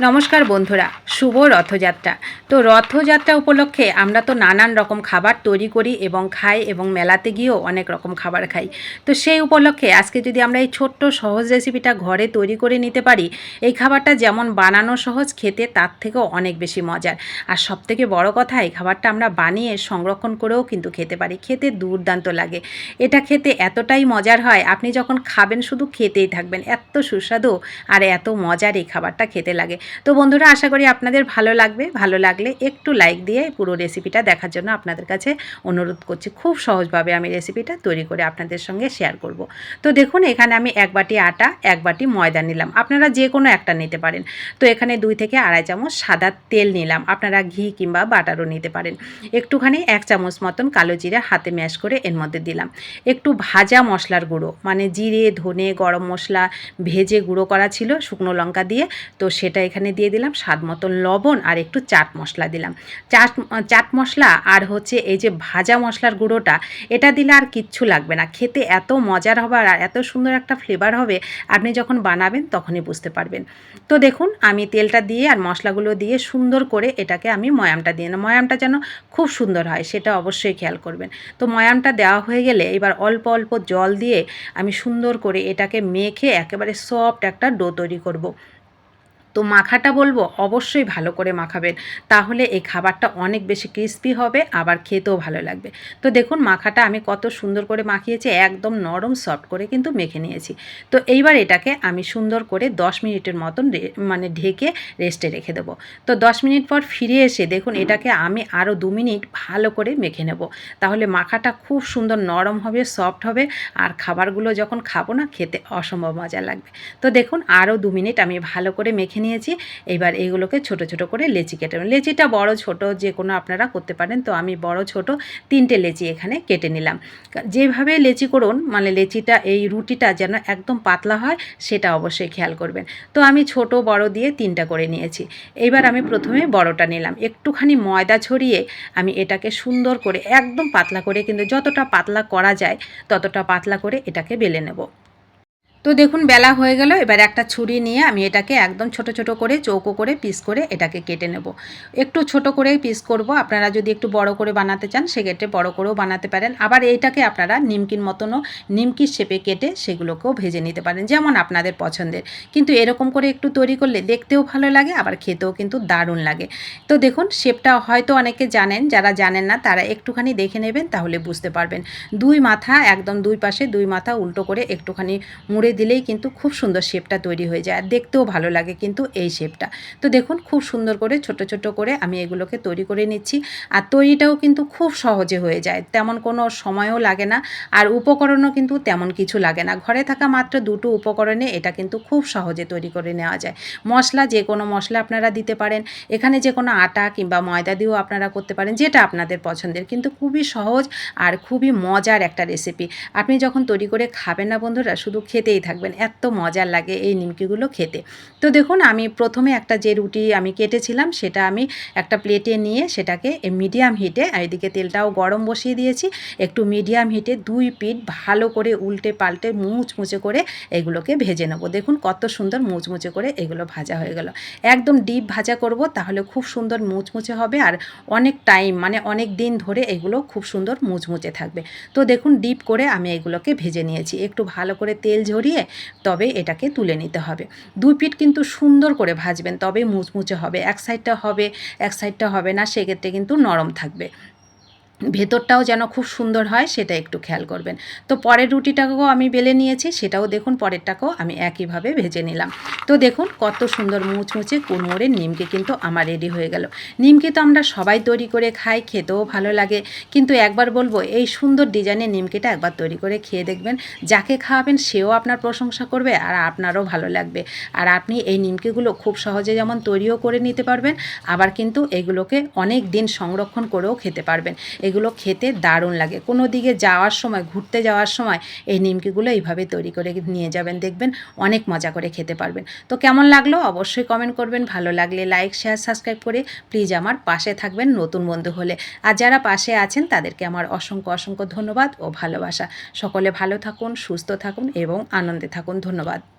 নমস্কার বন্ধুরা, শুভ রথযাত্রা। তো রথযাত্রা উপলক্ষে আমরা তো নানান রকম খাবার তৈরি করি এবং খাই, এবং মেলাতে গিয়েও অনেক রকম খাবার খাই। তো সেই উপলক্ষে আজকে যদি আমরা এই ছোট্ট সহজ রেসিপিটা ঘরে তৈরি করে নিতে পারি, এই খাবারটা যেমন বানানো সহজ, খেতে তার থেকেও অনেক বেশি মজার। আর সবথেকে বড় কথা, এই খাবারটা আমরা বানিয়ে সংরক্ষণ করেও কিন্তু খেতে পারি। খেতে দুর্দান্ত লাগে। এটা খেতে এতটাই মজার হয়, আপনি যখন খাবেন শুধু খেতেই থাকবেন। এত সুস্বাদু আর এত মজার এই খাবারটা খেতে লাগে। তো বন্ধুরা, আশা করি আপনাদের ভালো লাগবে। ভালো লাগলে একটু লাইক দিয়ে পুরো রেসিপিটা দেখার জন্য আপনাদের কাছে অনুরোধ করছি। খুব সহজভাবে আমি রেসিপিটা তৈরি করে আপনাদের সঙ্গে শেয়ার করব। তো দেখুন, এখানে আমি 1 বাটি আটা, 1 বাটি ময়দা নিলাম। আপনারা যে কোনো একটা নিতে পারেন। তো এখানে 2 থেকে আড়াই চামচ সাদা তেল নিলাম। আপনারা ঘি কিংবা বাটারও নিতে পারেন। একটুখানি 1 চামচ মতন কালো জিরা হাতে ম্যাশ করে এর মধ্যে দিলাম। একটু ভাজা মশলার গুঁড়ো, মানে জিরে, ধনে, গরম মশলা ভেজে গুঁড়ো করা ছিল শুকনো লঙ্কা দিয়ে, তো সেটা এখানে দিয়ে দিলাম। স্বাদ মতন লবণ আর একটু চাট মশলা দিলাম। চাট মশলা আর হচ্ছে এই যে ভাজা মশলার গুঁড়োটা, এটা দিলে আর কিচ্ছু লাগবে না। খেতে এত মজার হবে আর এত সুন্দর একটা ফ্লেভার হবে, আপনি যখন বানাবেন তখনই বুঝতে পারবেন। তো দেখুন, আমি তেলটা দিয়ে আর মশলাগুলো দিয়ে সুন্দর করে এটাকে আমি ময়ামটা দিয়ে না, ময়ামটা যেন খুব সুন্দর হয় সেটা অবশ্যই খেয়াল করবেন। তো ময়ামটা দেওয়া হয়ে গেলে এবার অল্প অল্প জল দিয়ে আমি সুন্দর করে এটাকে মেখে একেবারে সফট একটা ডো তৈরি করব। তো মাখাটা বলবো অবশ্যই ভালো করে মাখাবেন, তাহলে এই খাবারটা অনেক বেশি ক্রিস্পি হবে, আবার খেতেও ভালো লাগবে। তো দেখুন, মাখাটা আমি কত সুন্দর করে মাখিয়েছি, একদম নরম সফট করে কিন্তু মেখে নিয়েছি। তো এইবার এটাকে আমি সুন্দর করে 10 মিনিটের মতন মানে ঢেকে রেস্টে রেখে দেবো। তো 10 মিনিট পর ফিরে এসে দেখুন, এটাকে আমি আরও 2 মিনিট ভালো করে মেখে নেব। তাহলে মাখাটা খুব সুন্দর নরম হবে, সফট হবে, আর খাবারগুলো যখন খাবো না, খেতে অসম্ভব মজা লাগবে। তো দেখুন, আরও 2 মিনিট আমি ভালো করে মেখে নিয়েছি। এবার এইগুলোকে ছোট ছোট করে লেচি কেটে নেব। লেচিটা বড় ছোট যে কোনো আপনারা করতে পারেন। তো আমি বড় ছোট 3টে লেচি এখানে কেটে নিলাম। যেভাবে লেচি করুন, মানে লেচিটা এই রুটিটা যেন একদম পাতলা হয় সেটা অবশ্যই খেয়াল করবেন। তো আমি ছোট বড় দিয়ে 3টা করে নিয়েছি। এইবার আমি প্রথমে বড়টা নিলাম। একটুখানি ময়দা ছড়িয়ে আমি এটাকে সুন্দর করে একদম পাতলা করে, কিন্তু যতটা পাতলা করা যায় ততটা পাতলা করে এটাকে বেলে নেব। তো দেখুন, বেলা হয়ে গেল। এবার একটা ছুরি নিয়ে আমি এটাকে একদম ছোট ছোট করে চৌকো করে পিস করে এটাকে কেটে নেব। একটু ছোট করে পিস করব। আপনারা যদি একটু বড় করে বানাতে চান সেক্ষেত্রে বড় করেও বানাতে পারেন। আবার এইটাকে আপনারা নিমকির মতনও নিমকির শেপে কেটে সেগুলোকেও ভেজে নিতে পারেন, যেমন আপনাদের পছন্দের। কিন্তু এরকম করে একটু তৈরি করলে দেখতেও ভালো লাগে, আবার খেতেও কিন্তু দারুণ লাগে। তো দেখুন, শেপটা হয়তো অনেকে জানেন, যারা জানেন না তারা একটুখানি দেখে নেবেন, তাহলে বুঝতে পারবেন। 2 মাথা একদম 2 পাশে 2 মাথা উল্টো করে একটুখানি মুড়ে দিলেই কিন্তু খুব সুন্দর শেপটা তৈরি হয়ে যায়, আর দেখতেও ভালো লাগে কিন্তু এই শেপটা। তো দেখুন, খুব সুন্দর করে ছোট ছোট করে আমি এগুলোকে তৈরি করে নিচ্ছি। আর তৈরিটাও কিন্তু খুব সহজে হয়ে যায়, তেমন কোনো সময়ও লাগে না, আর উপকরণও কিন্তু তেমন কিছু লাগে না। ঘরে থাকা মাত্র 2টো উপকরণে এটা কিন্তু খুব সহজে তৈরি করে নেওয়া যায়। মশলা, যে কোনো মশলা আপনারা দিতে পারেন। এখানে যে কোনো আটা কিংবা ময়দা দিয়েও আপনারা করতে পারেন, যেটা আপনাদের পছন্দের। কিন্তু খুবই সহজ আর খুবই মজার একটা রেসিপি। আপনি যখন তৈরি করে খাবেন না বন্ধুরা, শুধু খেতেই থাকবেন, এত মজার লাগে এই নিমকিগুলো খেতে। তো দেখুন, আমি প্রথমে একটা যে রুটি আমি কেটেছিলাম সেটা আমি একটা প্লেটে নিয়ে সেটাকে মিডিয়াম হিটে, এদিকে তেলটাও গরম বসিয়ে দিয়েছি, একটু মিডিয়াম হিটে 2 পিঠ ভালো করে উল্টে পাল্টে মুচমুচে করে এগুলোকে ভেজে নেব। দেখুন কত সুন্দর মুচমুচে করে এগুলো ভাজা হয়ে গেল। একদম ডিপ ভাজা করব, তাহলে খুব সুন্দর মুচমুচে হবে, আর অনেক টাইম, মানে অনেক দিন ধরে এগুলো খুব সুন্দর মুচমুচে থাকবে। তো দেখুন, ডিপ করে আমি এগুলোকে ভেজে নিয়েছি। একটু ভালো করে তেল ঝরিয়ে তবে এটাকে তুলে নিতে হবে। 2 পিঠ কিন্তু সুন্দর করে ভাজবেন, তবে মুচমুচে হবে। এক সাইডটা হবে, এক সাইডটা হবে না, সেক্ষেত্রে কিন্তু নরম থাকবে। ভেতরটাও যেন খুব সুন্দর হয় সেটা একটু খেয়াল করবেন। তো পরের রুটিটাকেও আমি বেলে নিয়েছি, সেটাও দেখুন পরেরটাকেও আমি একইভাবে ভেজে নিলাম। তো দেখুন কত সুন্দর মুচমুচে কুড়মুড়ে নিমকি কিন্তু আমার রেডি হয়ে গেল। নিমকি তো আমরা সবাই তৈরি করে খাই, খেতেও ভালো লাগে, কিন্তু একবার বলবো এই সুন্দর ডিজাইনের নিমকিটা একবার তৈরি করে খেয়ে দেখবেন। যাকে খাওয়াবেন সেও আপনার প্রশংসা করবে, আর আপনারও ভালো লাগবে। আর আপনি এই নিমকিগুলো খুব সহজে যেমন তৈরিও করে নিতে পারবেন, আবার কিন্তু এগুলোকে অনেক দিন সংরক্ষণ করেও খেতে পারবেন। এগুলো খেতে দারুণ লাগে। কোনো দিকে যাওয়ার সময়, ঘুরতে যাওয়ার সময় এই নিমকিগুলো এইভাবে তৈরি করে নিয়ে যাবেন, দেখবেন অনেক মজা করে খেতে পারবেন। তো কেমন লাগলো অবশ্যই কমেন্ট করবেন। ভালো লাগলে লাইক, শেয়ার, সাবস্ক্রাইব করে প্লিজ আমার পাশে থাকবেন নতুন বন্ধু হলে। আর যারা পাশে আছেন তাদেরকে আমার অসংখ্য অসংখ্য ধন্যবাদ ও ভালোবাসা। সকলে ভালো থাকুন, সুস্থ থাকুন এবং আনন্দে থাকুন। ধন্যবাদ।